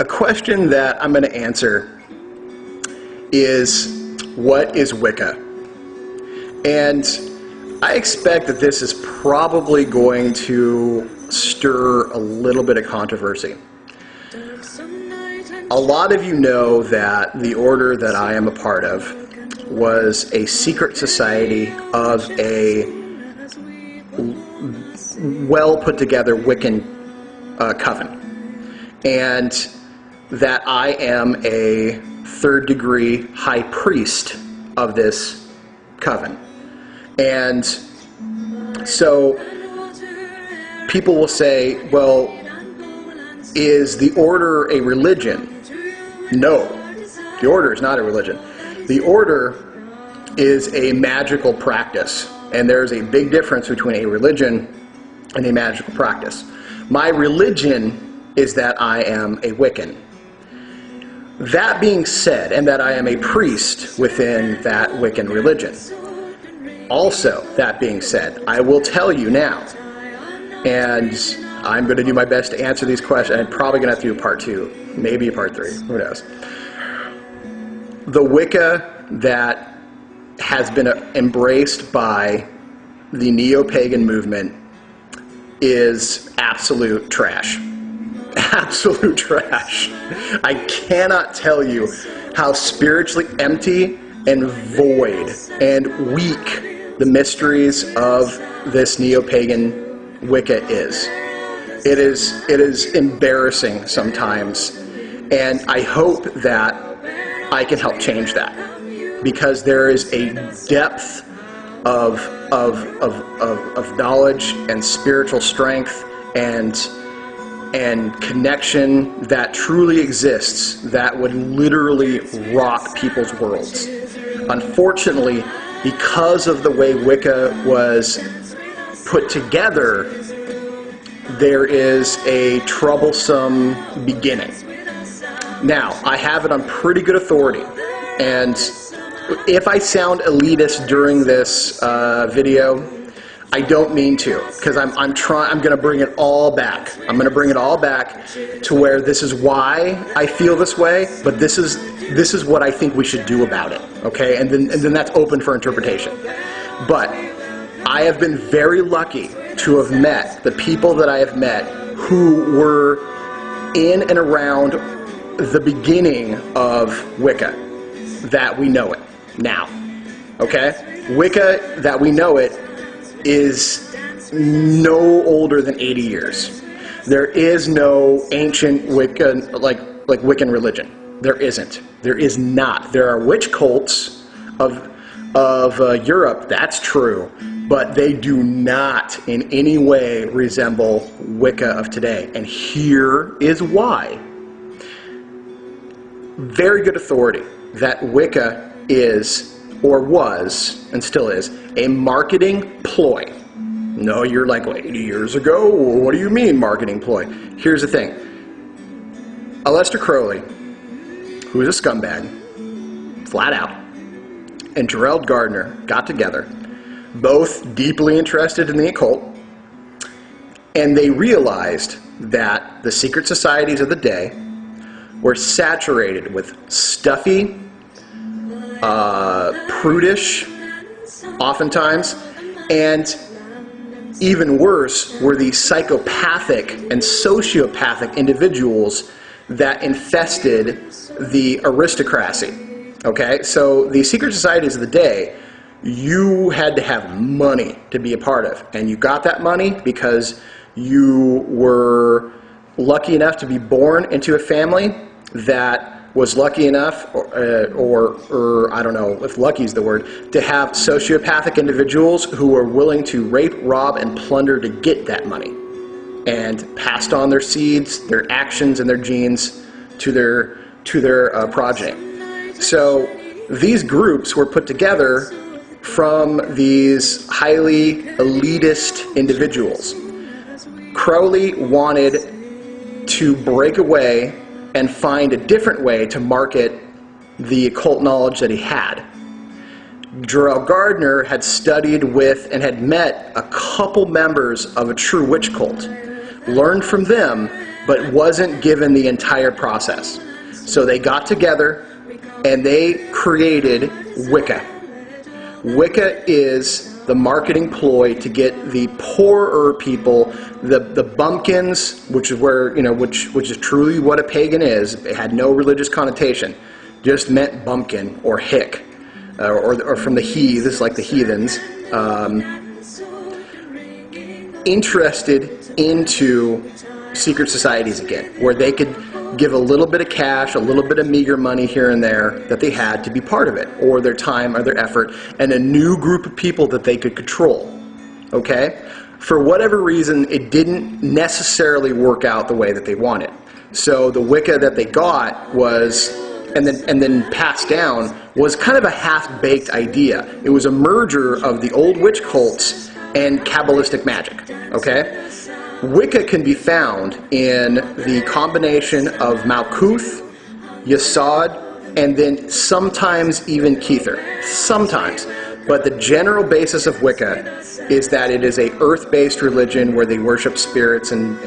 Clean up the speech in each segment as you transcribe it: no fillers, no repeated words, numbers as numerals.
A question that I'm going to answer is, what is Wicca? And I expect that this is probably going to stir a little bit of controversy. A lot of you know that the order that I am a part of was a secret society of a well put together Wiccan coven, and that I am a third degree high priest of this coven. And so people will say, well, is the order a religion? No, the order is not a religion. The order is a magical practice, and there's a big difference between a religion and a magical practice. My religion is that I am a Wiccan. That being said, and that I am a priest within that Wiccan religion. Also, that being said, I will tell you now, and I'm going to do my best to answer these questions. I'm probably going to have to do part 2, maybe part 3, who knows. The Wicca that has been embraced by the neo-pagan movement is absolute trash. Absolute trash. I cannot tell you how spiritually empty and void and weak the mysteries of this neo-pagan Wicca is. It is embarrassing sometimes, and I hope that I can help change that, because there is a depth of knowledge and spiritual strength and connection that truly exists that would literally rock people's worlds. Unfortunately, because of the way Wicca was put together, there is a troublesome beginning. Now, I have it on pretty good authority, and if I sound elitist during this video, I don't mean to, because I'm going to bring it all back. I'm going to bring it all back to where this is why I feel this way, but this is what I think we should do about it. Okay, and then that's open for interpretation. But I have been very lucky to have met the people that I have met who were in and around the beginning of Wicca, that we know it now. Okay, Wicca that we know it is no older than 80 years. There is no ancient Wiccan, like Wiccan religion. There isn't. There is not. There are witch cults of Europe, that's true, but they do not in any way resemble Wicca of today. And here is why. Very good authority that Wicca is, or was, and still is, a marketing ploy. No, you're like, well, 80 years ago? What do you mean marketing ploy? Here's the thing. Aleister Crowley, who is a scumbag, flat out, and Gerald Gardner got together, both deeply interested in the occult, and they realized that the secret societies of the day were saturated with stuffy, prudish, oftentimes, and even worse were the psychopathic and sociopathic individuals that infested the aristocracy. Okay, so the secret societies of the day, you had to have money to be a part of, and you got that money because you were lucky enough to be born into a family that was lucky enough, or I don't know if lucky is the word, to have sociopathic individuals who were willing to rape, rob, and plunder to get that money, and passed on their seeds, their actions, and their genes to their progeny. So these groups were put together from these highly elitist individuals. Crowley wanted to break away and find a different way to market the occult knowledge that he had. Gerald Gardner had studied with and had met a couple members of a true witch cult, learned from them, but wasn't given the entire process. So they got together and they created Wicca. Wicca is the marketing ploy to get the poorer people, the bumpkins, which is where, which is truly what a pagan is. It had no religious connotation, just meant bumpkin or hick, or from the heathens, like the heathens, interested into secret societies again, where they could give a little bit of cash, a little bit of meager money here and there that they had to be part of it, or their time or their effort, and a new group of people that they could control. Okay? For whatever reason, it didn't necessarily work out the way that they wanted. So the Wicca that they got was, and then passed down, was kind of a half-baked idea. It was a merger of the old witch cults and Kabbalistic magic. Okay? Wicca can be found in the combination of Malkuth, Yesod, and then sometimes even Kether. Sometimes. But the general basis of Wicca is that it is a earth-based religion where they worship spirits and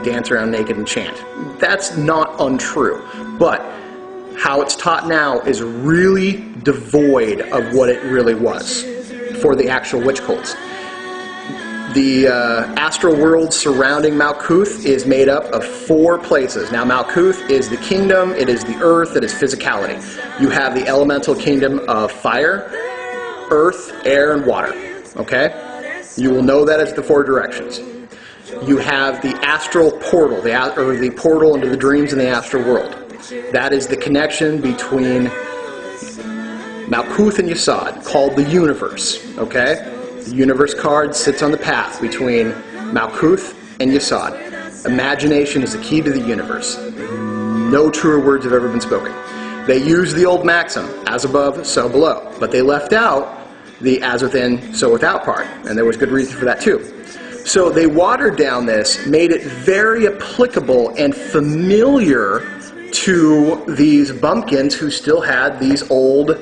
dance around naked and chant. That's not untrue. But how it's taught now is really devoid of what it really was for the actual witch cults. The astral world surrounding Malkuth is made up of 4 places. Now, Malkuth is the kingdom, it is the earth, it is physicality. You have the elemental kingdom of fire, earth, air, and water. Okay? You will know that as the 4 directions. You have the astral portal, the portal into the dreams in the astral world. That is the connection between Malkuth and Yesod, called the universe. Okay? The universe card sits on the path between Malkuth and Yesod. Imagination is the key to the universe. No truer words have ever been spoken. They used the old maxim, as above, so below. But they left out the as within, so without part. And there was good reason for that too. So they watered down this, made it very applicable and familiar to these bumpkins who still had these old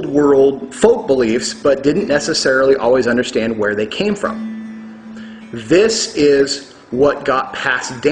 world folk beliefs, but didn't necessarily always understand where they came from. This is what got passed down